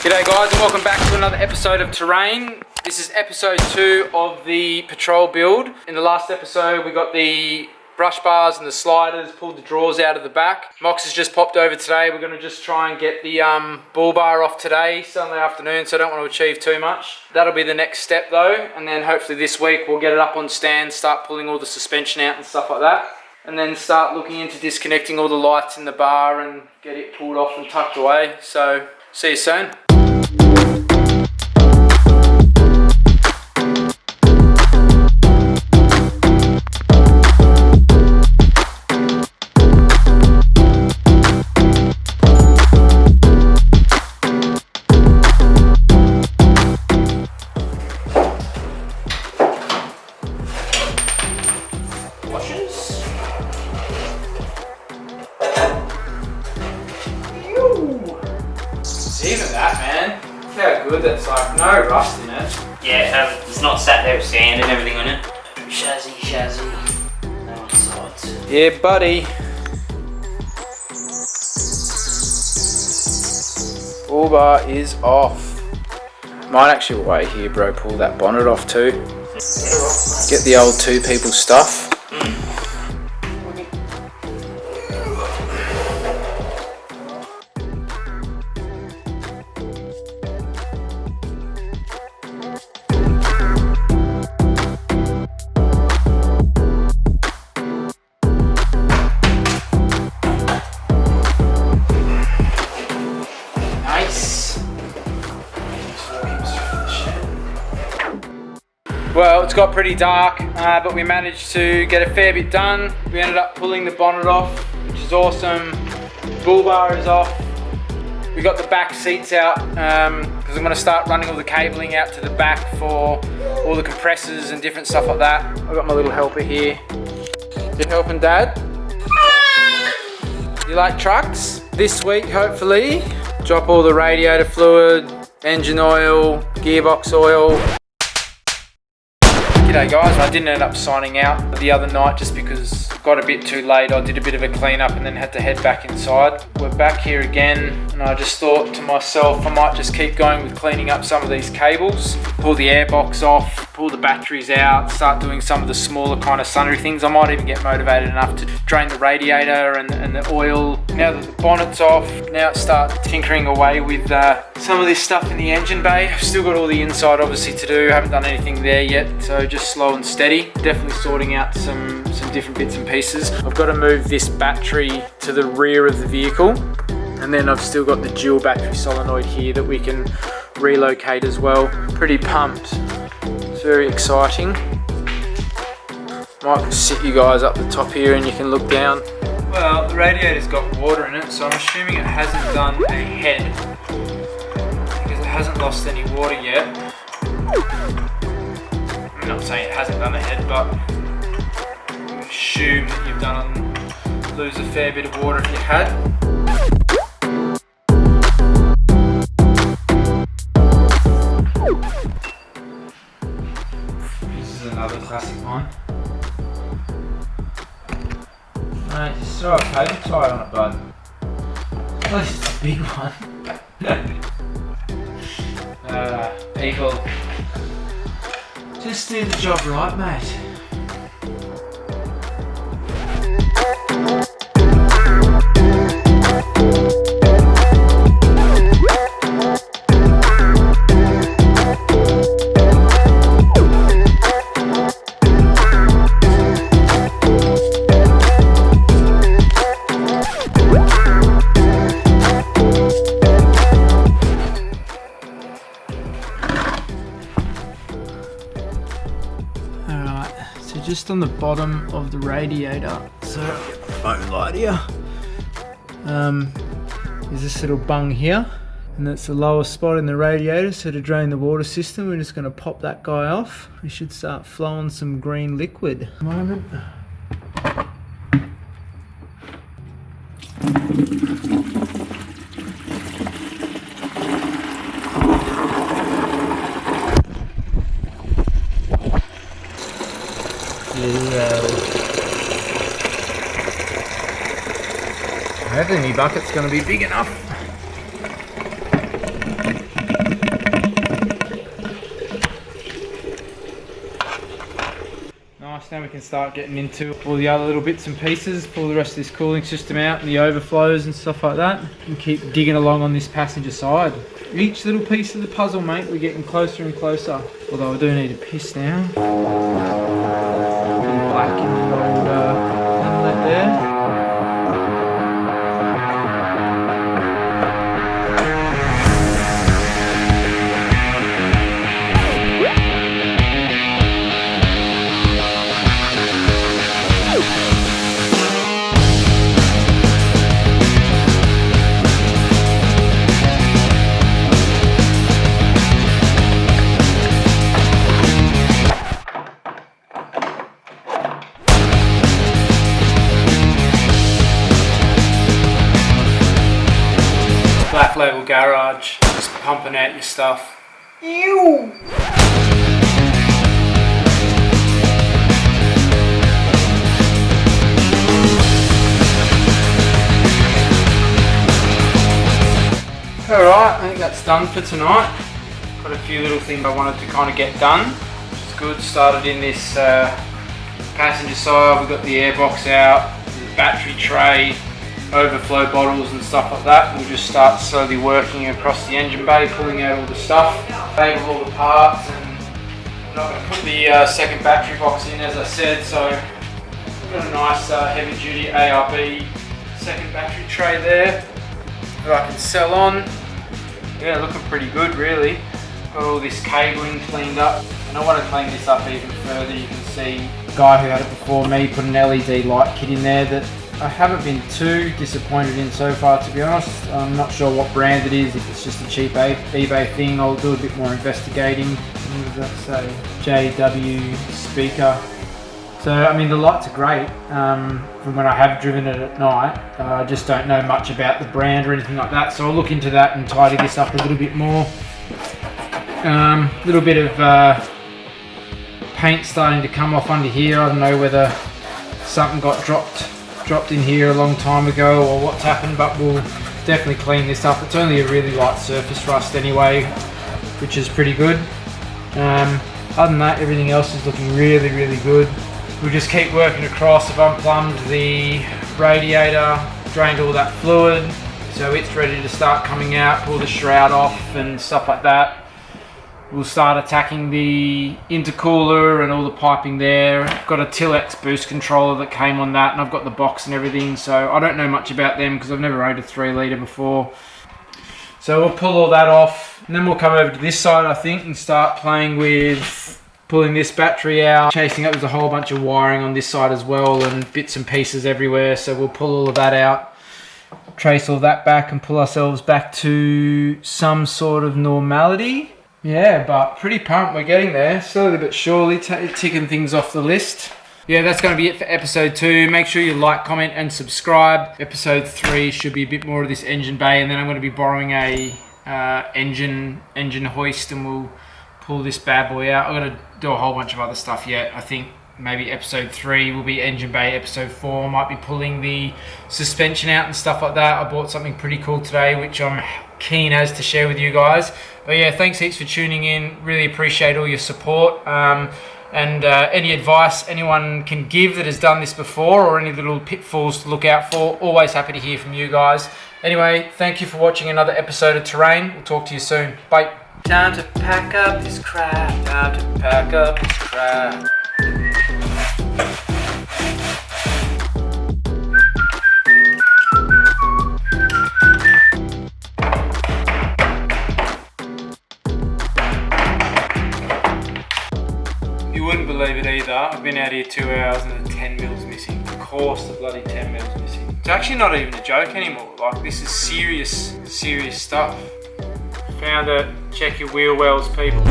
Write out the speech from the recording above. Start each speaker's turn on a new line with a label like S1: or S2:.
S1: G'day guys and welcome back to another episode of Terrain. This is episode 2 of the patrol build. In the last episode we got the brush bars and the sliders, pulled the drawers out of the back. Mox has just popped over today. We're going to just try and get the bull bar off today, Sunday afternoon, so I don't want to achieve too much. That'll be the next step though, and then hopefully this week we'll get it up on stand, start pulling all the suspension out and stuff like that, and then start looking into disconnecting all the lights in the bar and get it pulled off and tucked away. So see you soon. Even that, man. Look how good that's like. No rust in it.
S2: Yeah, it's not sat there with sand and everything on it. Shazzy. No on sides.
S1: Yeah, buddy. Bull bar is off. Might actually wait here, bro. Pull that bonnet off too. Get the old two people stuff. Well, it's got pretty dark, but we managed to get a fair bit done. We ended up pulling the bonnet off, which is awesome. Bull bar is off. We got the back seats out because I'm going to start running all the cabling out to the back for all the compressors and different stuff like that. I've got my little helper here. You helping Dad? You like trucks? This week, hopefully, drop all the radiator fluid, engine oil, gearbox oil. G'day guys, I didn't end up signing out the other night just because it got a bit too late. I did a bit of a clean up and then had to head back inside. We're back here again and I just thought to myself I might just keep going with cleaning up some of these cables, pull the airbox off, pull the batteries out, start doing some of the smaller kind of sundry things. I might even get motivated enough to drain the radiator and the oil. Now that the bonnet's off, now start tinkering away with some of this stuff in the engine bay. I've still got all the inside obviously to do, haven't done anything there yet, so just slow and steady. Definitely sorting out some different bits and pieces. I've got to move this battery to the rear of the vehicle, and then I've still got the dual battery solenoid here that we can relocate as well. Pretty pumped. It's very exciting. Might sit you guys up the top here and you can look down. Well, the radiator's got water in it, so I'm assuming it hasn't done a head because it hasn't lost any water yet. I'm not saying it hasn't done a head, but I assume that you've lose a fair bit of water if you had. This is another classic one. Mate, just throw a paper tie on it, bud. At least it's a big one. People, just do the job right, mate. Just on the bottom of the radiator, so phone light here, is this little bung here, and that's the lowest spot in the radiator. So to drain the water system, we're just going to pop that guy off. We should start flowing some green liquid. Moment. Hopefully my bucket's going to be big enough. nice. Now we can start getting into all the other little bits and pieces, pull the rest of this cooling system out and the overflows and stuff like that, and keep digging along on this passenger side. Each little piece of the puzzle, mate, we're getting closer and closer. Although I do need a piss now. Black in the old inlet there. Black Label Garage, just pumping out your stuff. Ew! Alright, I think that's done for tonight. Got a few little things I wanted to kind of get done, which is good. Started in this passenger side, we've got the airbox out, the battery tray, overflow bottles and stuff like that. We'll just start slowly working across the engine bay, pulling out all the stuff, label all the parts, and I'm not going to put the second battery box in, as I said, so we've got a nice heavy duty ARB second battery tray there that I can sell on. Yeah, looking pretty good really. Got all this cabling cleaned up, and I want to clean this up even further. You can see the guy who had it before me put an LED light kit in there that I haven't been too disappointed in so far, to be honest. I'm not sure what brand it is. If it's just a cheap eBay thing, I'll do a bit more investigating. What does that say? JW speaker. So, I mean, the lights are great from when I have driven it at night. I just don't know much about the brand or anything like that, so I'll look into that and tidy this up a little bit more. Little bit of paint starting to come off under here. I don't know whether something got dropped in here a long time ago or what's happened, but we'll definitely clean this up. It's only a really light surface rust anyway, which is pretty good. Other than that, everything else is looking really, really good. We'll just keep working across. I've unplumbed the radiator, drained all that fluid, so it's ready to start coming out, pull the shroud off and stuff like that. We'll start attacking the intercooler and all the piping there. I've got a Tilex boost controller that came on that, and I've got the box and everything, so I don't know much about them because I've never owned a 3 litre before. So we'll pull all that off, and then we'll come over to this side, I think, and start playing with pulling this battery out. Chasing up, there's a whole bunch of wiring on this side as well and bits and pieces everywhere, so we'll pull all of that out, trace all that back and pull ourselves back to some sort of normality. Yeah, but pretty pumped, we're getting there, slowly but surely, ticking things off the list. Yeah, that's going to be it for episode 2. Make sure you like, comment and subscribe. Episode 3 should be a bit more of this engine bay, and then I'm going to be borrowing a engine hoist, and we'll pull this bad boy out. I've got to do a whole bunch of other stuff yet. I think maybe episode 3 will be engine bay. Episode 4 I might be pulling the suspension out and stuff like that. I bought something pretty cool today, which I'm keen as to share with you guys. But yeah, thanks heaps for tuning in. Really appreciate all your support. And any advice anyone can give that has done this before, or any little pitfalls to look out for, always happy to hear from you guys. Anyway, thank you for watching another episode of Terrain. We'll talk to you soon. Bye. Time to pack up this crap. Time to pack up this crap. You wouldn't believe it either. I've been out here 2 hours and the 10 mils missing. Of course, the bloody 10 mils missing. It's actually not even a joke anymore. Like, this is serious stuff. Found it. Check your wheel wells, people.